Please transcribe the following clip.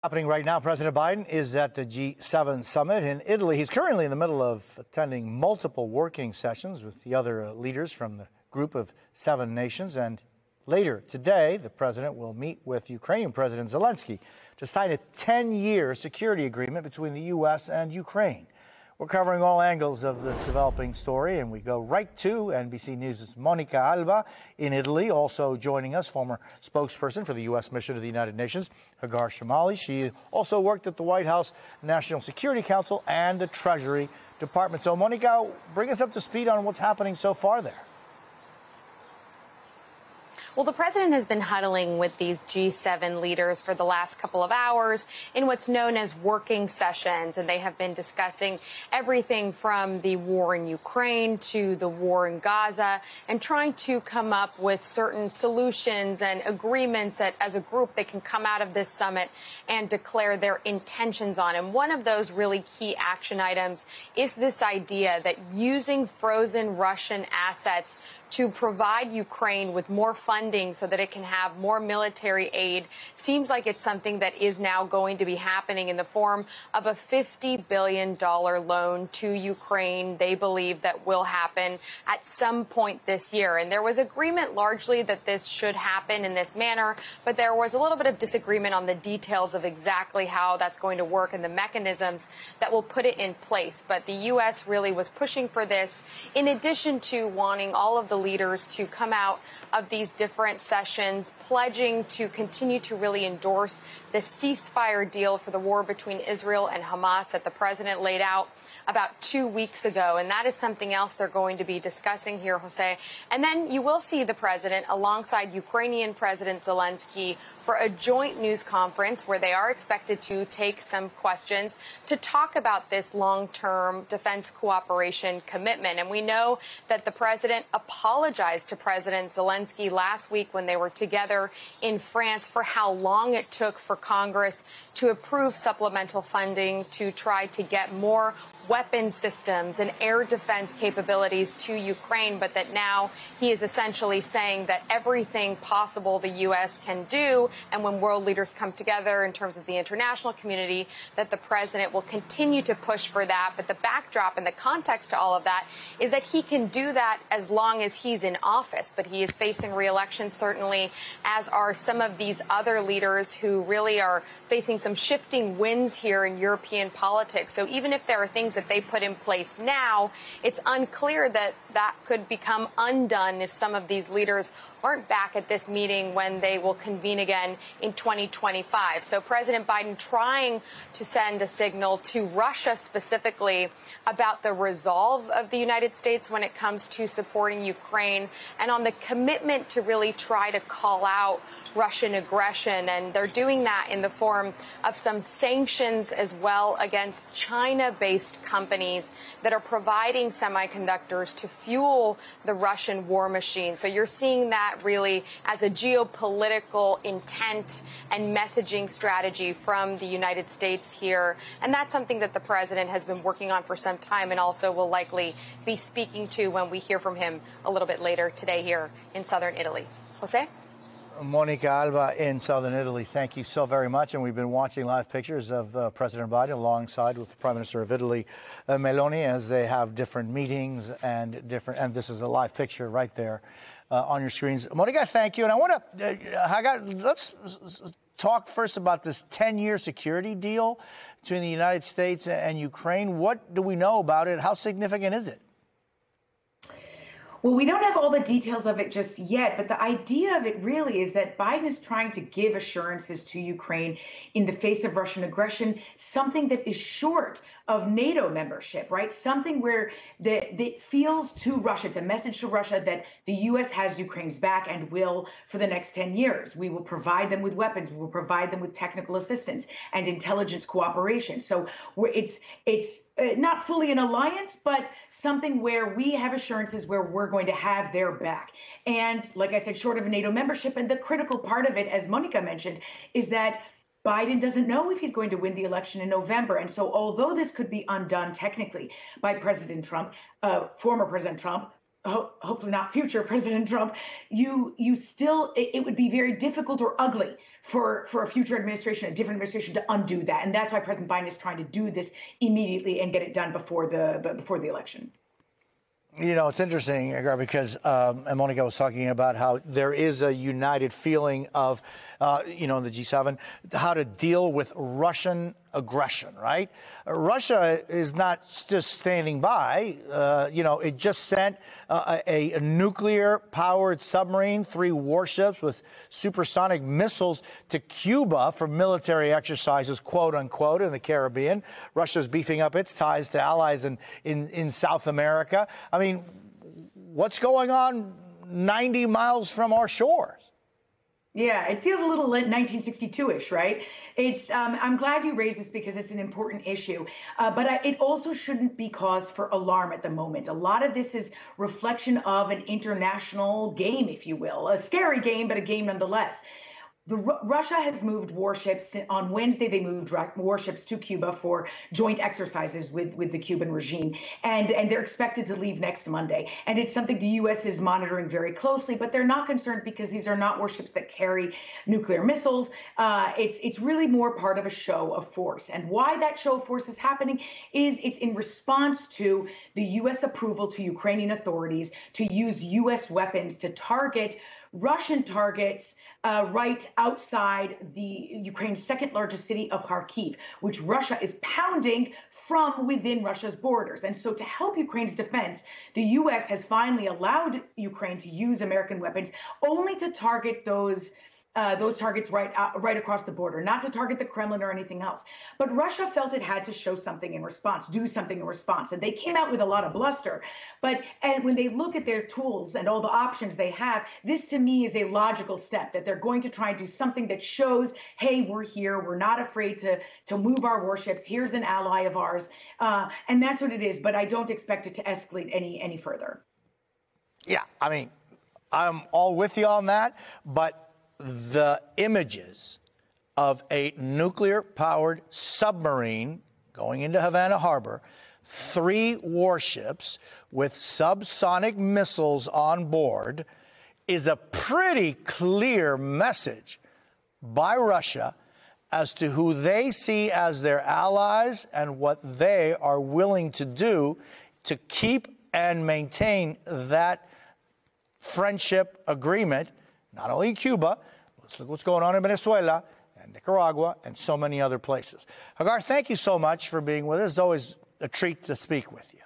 Happening right now, President Biden is at the G7 summit in Italy. He's currently in the middle of attending multiple working sessions with the other leaders from the group of 7 nations. And later today, the president will meet with Ukrainian President Zelensky to sign a 10-year security agreement between the U.S. and Ukraine. We're covering all angles of this developing story, and we go right to NBC News' Monica Alba in Italy. Also joining us, former spokesperson for the U.S. mission to the United Nations, Hagar Chemali. She also worked at the White House National Security Council and the Treasury Department. So, Monica, bring us up to speed on what's happening so far there. Well, the president has been huddling with these G7 leaders for the last couple of hours in what's known as working sessions, and they have been discussing everything from the war in Ukraine to the war in Gaza and trying to come up with certain solutions and agreements that as a group they can come out of this summit and declare their intentions on. And one of those really key action items is this idea that using frozen Russian assets to provide Ukraine with more funding so that it can have more military aid seems like it's something that is now going to be happening in the form of a $50 billion loan to Ukraine. They believe that will happen at some point this year. And there was agreement largely that this should happen in this manner, but there was a little bit of disagreement on the details of exactly how that's going to work and the mechanisms that will put it in place. But the U.S. really was pushing for this, in addition to wanting all of the leaders to come out of these different sessions, pledging to continue to really endorse the ceasefire deal for the war between Israel and Hamas that the president laid out about 2 weeks ago. And that is something else they're going to be discussing here, Jose. And then you will see the president alongside Ukrainian President Zelensky for a joint news conference where they are expected to take some questions to talk about this long-term defense cooperation commitment. And we know that the president apologized to President Zelensky last week when they were together in France for how long it took for Congress to approve supplemental funding to try to get more weapon systems and air defense capabilities to Ukraine, but that now he is essentially saying that everything possible the U.S. can do, and when world leaders come together in terms of the international community, that the president will continue to push for that. But the backdrop and the context to all of that is that he can do that as long as he's in office, but he is facing re-election, certainly, as are some of these other leaders who really are facing some shifting winds here in European politics. So even if there are things that they put in place now, it's unclear that that could become undone if some of these leaders aren't back at this meeting when they will convene again in 2025. So President Biden trying to send a signal to Russia specifically about the resolve of the United States when it comes to supporting Ukraine and on the commitment to really try to call out Russian aggression. And they're doing that in the form of some sanctions as well against China-based companies that are providing semiconductors to fuel the Russian war machine. So you're seeing that really as a geopolitical intent and messaging strategy from the United States here. And that's something that the president has been working on for some time and also will likely be speaking to when we hear from him a little bit later today here in southern Italy. Jose? Monica Alba in southern Italy, thank you so very much. And we've been watching live pictures of President Biden alongside with the Prime Minister of Italy, Meloni, as they have different meetings and this is a live picture right there on your screens. Monica, thank you. And I want to, let's talk first about this 10-year security deal between the United States and Ukraine. What do we know about it? How significant is it? Well, we don't have all the details of it just yet, but the idea of it really is that Biden is trying to give assurances to Ukraine in the face of Russian aggression, something that is short of NATO membership, right? Something where that feels to Russia, it's a message to Russia that the U.S. has Ukraine's back and will for the next 10 years. We will provide them with weapons. We will provide them with technical assistance and intelligence cooperation. So it's not fully an alliance, but something where we have assurances where we're going to have their back. And like I said, short of NATO membership, and the critical part of it, as Monica mentioned, is that Biden doesn't know if he's going to win the election in November. And so although this could be undone technically by President Trump, former President Trump, hopefully not future President Trump, you still, it would be very difficult or ugly for a future administration, a different administration, to undo that. And that's why President Biden is trying to do this immediately and get it done before the election. You know, it's interesting, Agar, because and Monica was talking about how there is a united feeling of, in the G7, how to deal with Russian aggression, right? Russia is not just standing by. It just sent a nuclear-powered submarine, 3 warships with supersonic missiles to Cuba for military exercises, quote unquote, in the Caribbean. Russia's beefing up its ties to allies in South America. I mean, what's going on 90 miles from our shores? Yeah, it feels a little 1962-ish, right? I'm glad you raised this because it's an important issue, but it also shouldn't be cause for alarm at the moment. A lot of this is reflection of an international game, if you will, a scary game, but a game nonetheless. Russia has moved warships. On Wednesday, they moved warships to Cuba for joint exercises with the Cuban regime, and they're expected to leave next Monday. And it's something the U.S. is monitoring very closely, but they're not concerned because these are not warships that carry nuclear missiles. It's really more part of a show of force. And why that show of force is happening is it's in response to the U.S. approval to Ukrainian authorities to use U.S. weapons to target Russian targets right outside Ukraine's second largest city of Kharkiv, which Russia is pounding from within Russia's borders. And so to help Ukraine's defense, the U.S. has finally allowed Ukraine to use American weapons only to target those targets right across the border, not to target the Kremlin or anything else. But Russia felt it had to show something in response, do something in response. And they came out with a lot of bluster. And when they look at their tools and all the options they have, this to me is a logical step, that they're going to try and do something that shows, hey, we're here. We're not afraid to move our warships. Here's an ally of ours. And that's what it is. But I don't expect it to escalate any further. Yeah, I mean, I'm all with you on that. But the images of a nuclear-powered submarine going into Havana Harbor, 3 warships with subsonic missiles on board, is a pretty clear message by Russia as to who they see as their allies and what they are willing to do to keep and maintain that friendship agreement. Not only in Cuba, let's look what's going on in Venezuela and Nicaragua and so many other places. Hagar, thank you so much for being with us. It's always a treat to speak with you.